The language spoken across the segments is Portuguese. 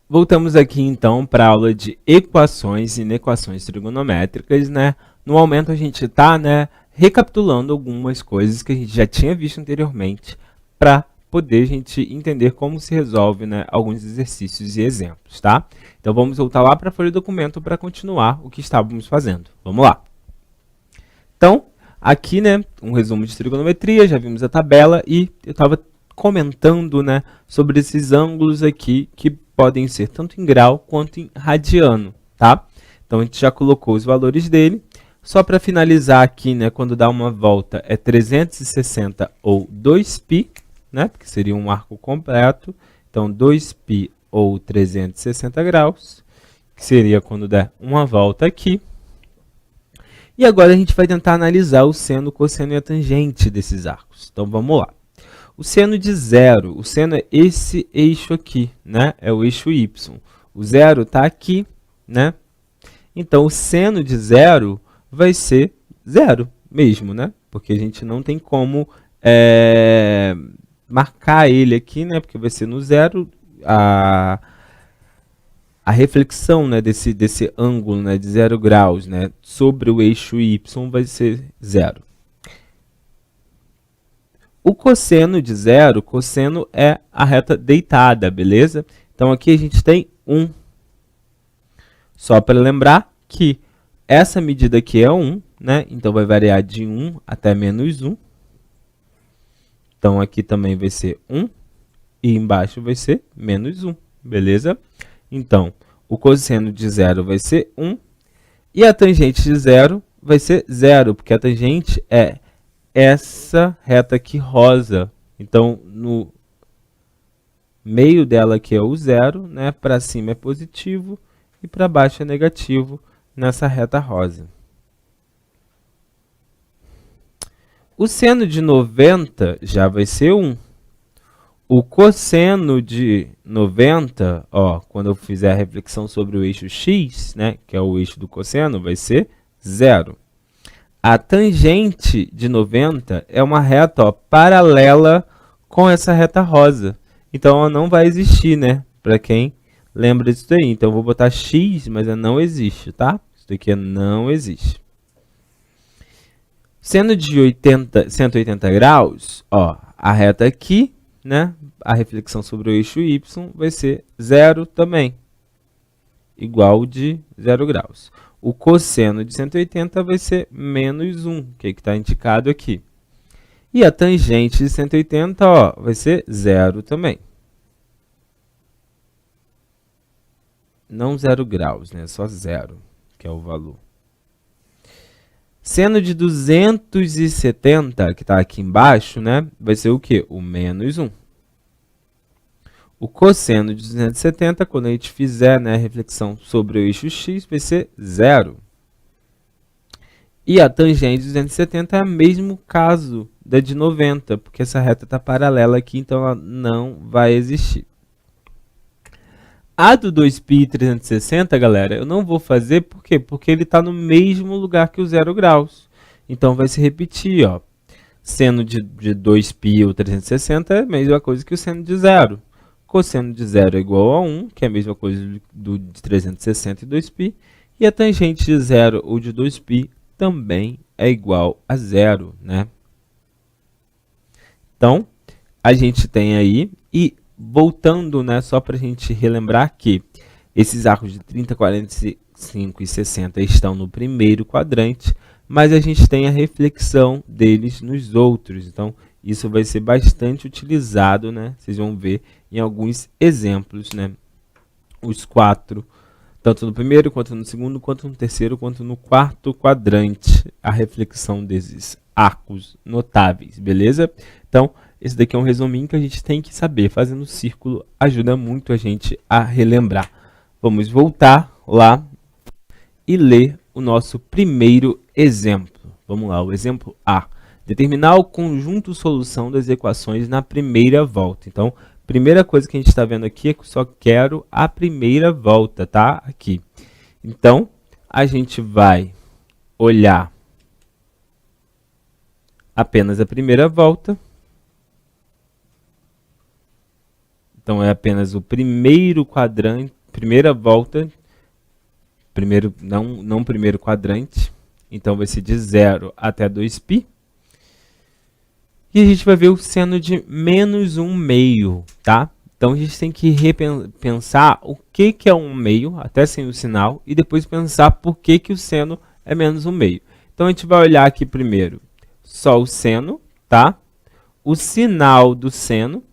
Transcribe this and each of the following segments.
Voltamos aqui então para a aula de equações e inequações trigonométricas, né? No momento a gente está, recapitulando algumas coisas que a gente já tinha visto anteriormente para poder a gente entender como se resolve, alguns exercícios e exemplos, tá? Então vamos voltar lá para a folha do documento para continuar o que estávamos fazendo. Vamos lá. Então, aqui, um resumo de trigonometria, já vimos a tabela e eu estava comentando, sobre esses ângulos aqui que podem ser tanto em grau quanto em radiano, tá? Então, a gente já colocou os valores dele. Só para finalizar aqui, quando dá uma volta é 360 ou 2π, porque seria um arco completo. Então, 2π ou 360 graus, que seria quando der uma volta aqui. E agora a gente vai tentar analisar o seno, o cosseno e a tangente desses arcos. Então, vamos lá. O seno de zero, o seno é esse eixo aqui, é o eixo y. O zero está aqui, Então, o seno de zero vai ser zero mesmo, Porque a gente não tem como marcar ele aqui, Porque vai ser no zero a reflexão desse ângulo de 0 graus sobre o eixo y vai ser zero. O cosseno de zero, cosseno é a reta deitada, beleza? Então, aqui a gente tem 1. Só para lembrar que essa medida aqui é 1, Então, vai variar de 1 até menos 1. Então, aqui também vai ser 1 e embaixo vai ser menos 1, beleza? Então, o cosseno de zero vai ser 1 e a tangente de zero vai ser zero, porque a tangente é essa reta aqui rosa. Então, no meio dela aqui é o zero, para cima é positivo e para baixo é negativo nessa reta rosa. O seno de 90 já vai ser 1. O cosseno de 90, quando eu fizer a reflexão sobre o eixo x, que é o eixo do cosseno, vai ser zero. A tangente de 90 é uma reta paralela com essa reta rosa. Então, ela não vai existir, Para quem lembra disso daí. Então, eu vou botar x, mas ela não existe, tá? Isso daqui não existe. Seno de 180 graus, a reta aqui, a reflexão sobre o eixo y vai ser zero também, igual de 0 graus. O cosseno de 180 vai ser menos 1, que está indicado aqui. E a tangente de 180 vai ser zero também. Não 0 graus, só zero, que é o valor. Seno de 270, que está aqui embaixo, vai ser o quê? O menos 1. O cosseno de 270, quando a gente fizer a reflexão sobre o eixo x, vai ser zero. E a tangente de 270 é o mesmo caso da de 90, porque essa reta está paralela aqui, então ela não vai existir. A do 2π 360, galera, eu não vou fazer, por quê? Porque ele está no mesmo lugar que o 0 graus. Então, vai se repetir, Seno de 2π ou 360 é a mesma coisa que o seno de zero. Cosseno de zero é igual a 1, que é a mesma coisa de 360 e 2π. E a tangente de zero ou de 2π também é igual a zero, Então, a gente tem aí, e voltando, só para a gente relembrar que esses arcos de 30, 45 e 60 estão no primeiro quadrante, mas a gente tem a reflexão deles nos outros. Então, isso vai ser bastante utilizado, Vocês vão ver em alguns exemplos, Os 4, tanto no primeiro, quanto no segundo, quanto no terceiro, quanto no quarto quadrante, a reflexão desses arcos notáveis, beleza? Então, esse daqui é um resuminho que a gente tem que saber. Fazendo círculo ajuda muito a gente a relembrar. Vamos voltar lá e ler o nosso primeiro exemplo. Vamos lá, o exemplo A. Determinar o conjunto solução das equações na primeira volta. Então, primeira coisa que a gente está vendo aqui é que eu só quero a primeira volta, tá? Aqui. Então, a gente vai olhar apenas a primeira volta. Então é apenas o primeiro quadrante, primeira volta, não primeiro quadrante. Então vai ser de 0 até 2π. E a gente vai ver o seno de menos 1/2, tá? Então a gente tem que repensar o que é 1/2, até sem o sinal, e depois pensar por que o seno é menos 1/2. Então a gente vai olhar aqui primeiro só o seno, tá? O sinal do seno.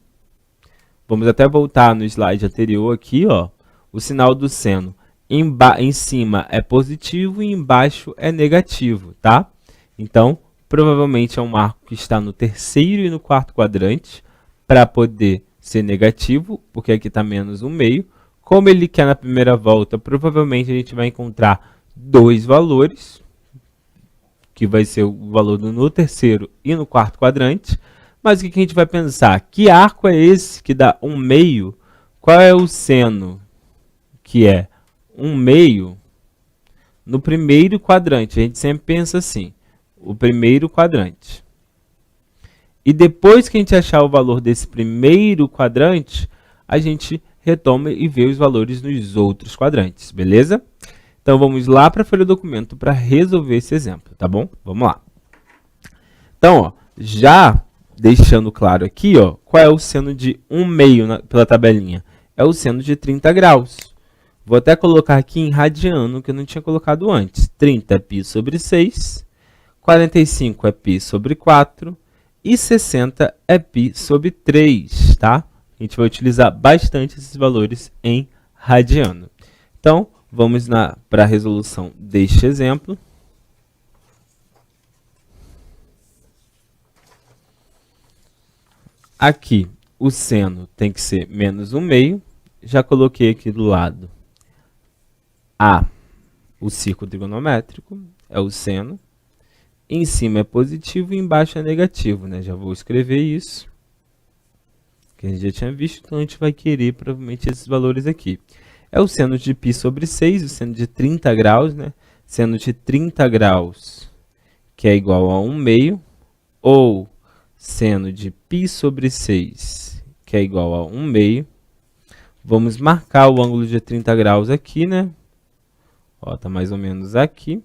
Vamos até voltar no slide anterior aqui, ó. O sinal do seno em cima é positivo e embaixo é negativo, tá? Então, provavelmente é um arco que está no terceiro e no quarto quadrante para poder ser negativo, porque aqui está menos 1/2. Como ele quer na primeira volta, provavelmente a gente vai encontrar dois valores, que vai ser o valor no terceiro e no quarto quadrante. Mas o que a gente vai pensar? Que arco é esse que dá 1/2? Qual é o seno que é 1/2 no primeiro quadrante? A gente sempre pensa assim, o primeiro quadrante. E depois que a gente achar o valor desse primeiro quadrante, a gente retoma e vê os valores nos outros quadrantes, beleza? Então vamos lá para a folha do documento para resolver esse exemplo, tá bom? Vamos lá. Então, ó, já deixando claro aqui, ó, qual é o seno de 1/2 pela tabelinha? É o seno de 30 graus. Vou até colocar aqui em radiano, que eu não tinha colocado antes. 30 é π sobre 6, 45 é π sobre 4 e 60 é π sobre 3, tá? A gente vai utilizar bastante esses valores em radiano. Então, vamos para a resolução deste exemplo. Aqui, o seno tem que ser menos 1/2. Já coloquei aqui do lado A, o círculo trigonométrico, é o seno. Em cima é positivo e embaixo é negativo, né? Já vou escrever isso, que a gente já tinha visto, então a gente vai querer provavelmente esses valores aqui. É o seno de π sobre 6, o seno de 30 graus, né? Seno de 30 graus, que é igual a 1/2, ou seno de π sobre 6, que é igual a 1/2. Vamos marcar o ângulo de 30 graus aqui, né? Ó, tá mais ou menos aqui.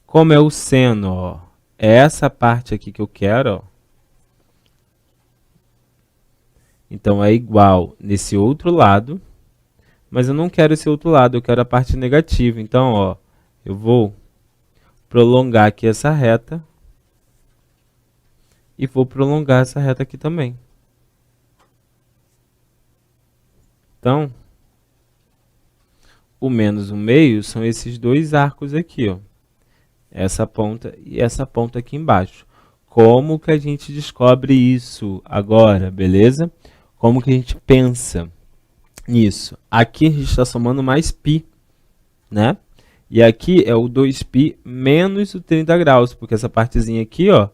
Como é o seno, ó, é essa parte aqui que eu quero, ó. Então é igual nesse outro lado. Mas eu não quero esse outro lado, eu quero a parte negativa. Então, ó, eu vou prolongar aqui essa reta. E vou prolongar essa reta aqui também. Então, o menos 1/2 são esses dois arcos aqui, ó. Essa ponta e essa ponta aqui embaixo. Como que a gente descobre isso agora, beleza? Como que a gente pensa nisso? Aqui a gente está somando mais π, né? E aqui é o 2π menos o 30 graus, porque essa partezinha aqui, ó,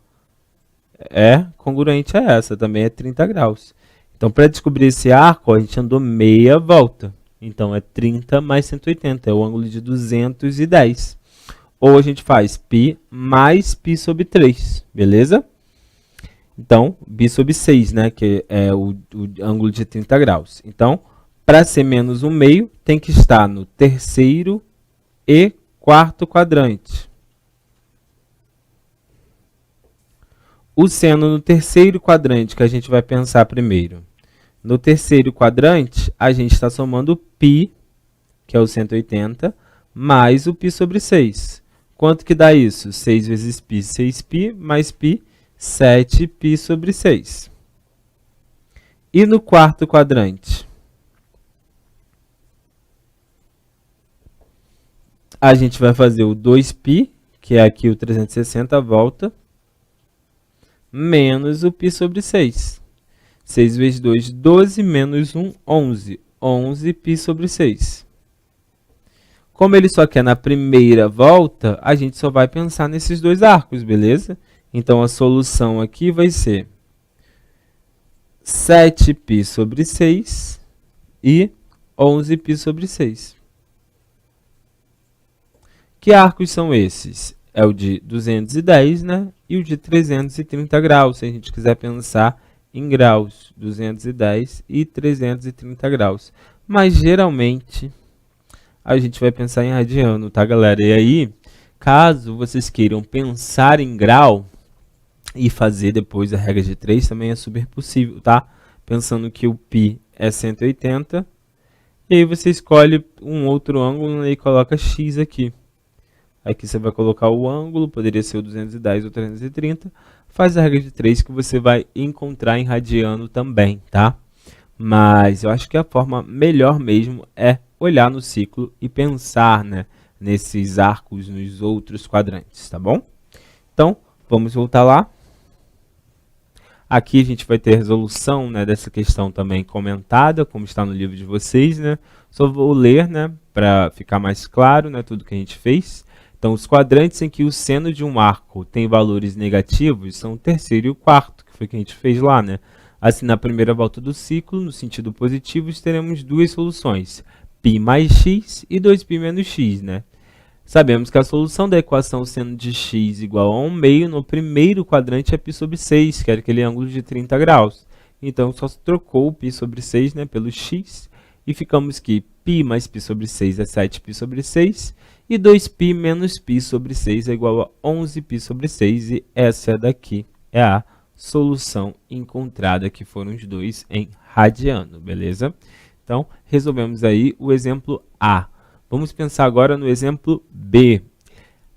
é congruente a essa, também é 30 graus. Então, para descobrir esse arco, ó, a gente andou meia volta. Então, é 30 mais 180, é o ângulo de 210. Ou a gente faz π mais π sobre 3, beleza? Então, π sobre 6, né, que é o ângulo de 30 graus. Então, para ser menos 1/2, tem que estar no terceiro e quarto quadrante. O seno no terceiro quadrante, que a gente vai pensar primeiro. No terceiro quadrante, a gente está somando π, que é o 180, mais o π sobre 6. Quanto que dá isso? 6 vezes π, 6π, mais π, 7π sobre 6. E no quarto quadrante? A gente vai fazer o 2π, que é aqui o 360 volta, menos o π sobre 6. 6 vezes 2, 12, menos 1, 11. 11π sobre 6. Como ele só quer na primeira volta, a gente só vai pensar nesses dois arcos, beleza? Então, a solução aqui vai ser 7π sobre 6 e 11π sobre 6. Que arcos são esses? é o de 210, né? E o de 330 graus, se a gente quiser pensar em graus, 210 e 330 graus. Mas, geralmente, a gente vai pensar em radiano, tá, galera? E aí, caso vocês queiram pensar em grau e fazer depois a regra de 3, também é super possível, tá? Pensando que o π é 180, e aí você escolhe um outro ângulo e coloca x aqui. Aqui você vai colocar o ângulo, poderia ser o 210 ou 330, faz a regra de 3 que você vai encontrar em radiano também, tá? Mas eu acho que a forma melhor mesmo é olhar no ciclo e pensar, né, nesses arcos nos outros quadrantes, tá bom? Então, vamos voltar lá. Aqui a gente vai ter a resolução, né, dessa questão também comentada, como está no livro de vocês, né? Só vou ler, né, para ficar mais claro, né, tudo que a gente fez. Então, os quadrantes em que o seno de um arco tem valores negativos são o terceiro e o quarto, que foi o que a gente fez lá, né? Assim, na primeira volta do ciclo, no sentido positivo, teremos duas soluções, π mais x e 2π menos x, né? Sabemos que a solução da equação seno de x igual a 1 meio no primeiro quadrante é π sobre 6, que era aquele ângulo de 30 graus. Então, só se trocou o π sobre 6, né, pelo x, e ficamos que π mais π sobre 6 é 7π sobre 6, e 2π menos π sobre 6 é igual a 11π sobre 6, e essa daqui é a solução encontrada, que foram os dois em radiano, beleza? Então, resolvemos aí o exemplo A. Vamos pensar agora no exemplo B.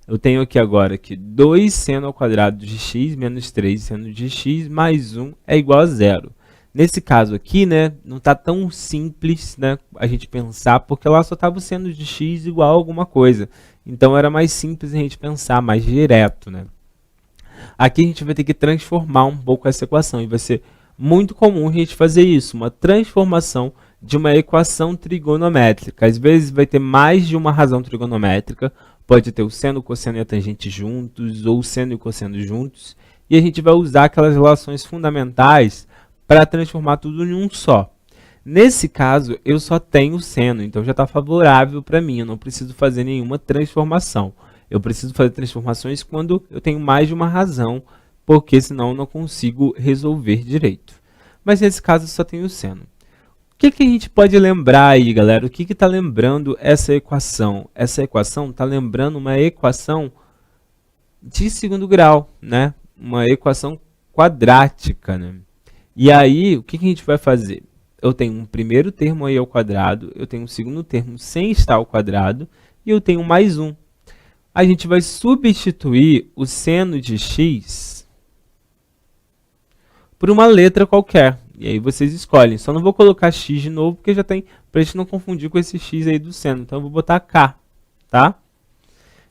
Eu tenho aqui agora que 2 seno ao quadrado de x menos 3 seno de x mais 1 é igual a 0. Nesse caso aqui, né, não está tão simples, né, a gente pensar, porque lá só estava o seno de x igual a alguma coisa. Então, era mais simples a gente pensar, mais direto, né? Aqui a gente vai ter que transformar um pouco essa equação, e vai ser muito comum a gente fazer isso, uma transformação de uma equação trigonométrica. Às vezes vai ter mais de uma razão trigonométrica, pode ter o seno, o cosseno e a tangente juntos, ou o seno e o cosseno juntos, e a gente vai usar aquelas relações fundamentais para transformar tudo em um só. Nesse caso, eu só tenho o seno, então já está favorável para mim, eu não preciso fazer nenhuma transformação. Eu preciso fazer transformações quando eu tenho mais de uma razão, porque senão eu não consigo resolver direito. Mas nesse caso, eu só tenho o seno. O que a gente pode lembrar aí, galera? O que está lembrando essa equação? Essa equação está lembrando uma equação de segundo grau, né? Uma equação quadrática, né? E aí, o que a gente vai fazer? Eu tenho um primeiro termo aí ao quadrado, eu tenho um segundo termo sem estar ao quadrado, e eu tenho mais um. A gente vai substituir o seno de x por uma letra qualquer. E aí vocês escolhem. Só não vou colocar x de novo, porque já tem, para a gente não confundir com esse x aí do seno. Então, eu vou botar k, tá?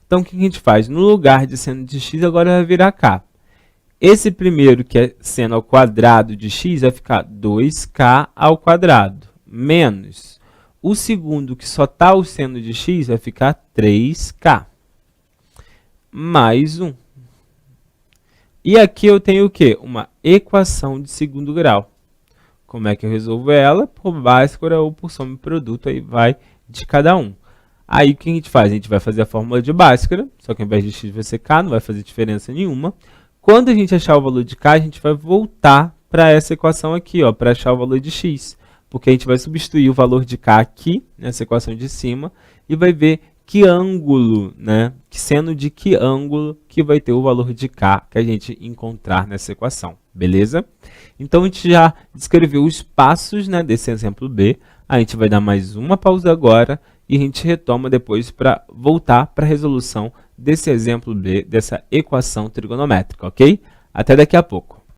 Então, o que a gente faz? No lugar de seno de x, agora vai virar k. Esse primeiro, que é seno ao quadrado de x, vai ficar 2k ao quadrado, menos o segundo, que só está o seno de x, vai ficar 3k, mais 1. E aqui eu tenho o quê? Uma equação de segundo grau. Como é que eu resolvo ela? Por Bhaskara ou por soma e produto, aí vai de cada um. Aí o que a gente faz? A gente vai fazer a fórmula de Bhaskara, só que ao invés de x vai ser k, não vai fazer diferença nenhuma. Quando a gente achar o valor de k, a gente vai voltar para essa equação aqui, para achar o valor de x. Porque a gente vai substituir o valor de k aqui, nessa equação de cima, e vai ver que ângulo, né? Que seno de que ângulo que vai ter o valor de k que a gente encontrar nessa equação, beleza? Então, a gente já descreveu os passos, né, desse exemplo B. A gente vai dar mais uma pausa agora e a gente retoma depois para voltar para a resolução desse exemplo B, dessa equação trigonométrica, ok? Até daqui a pouco.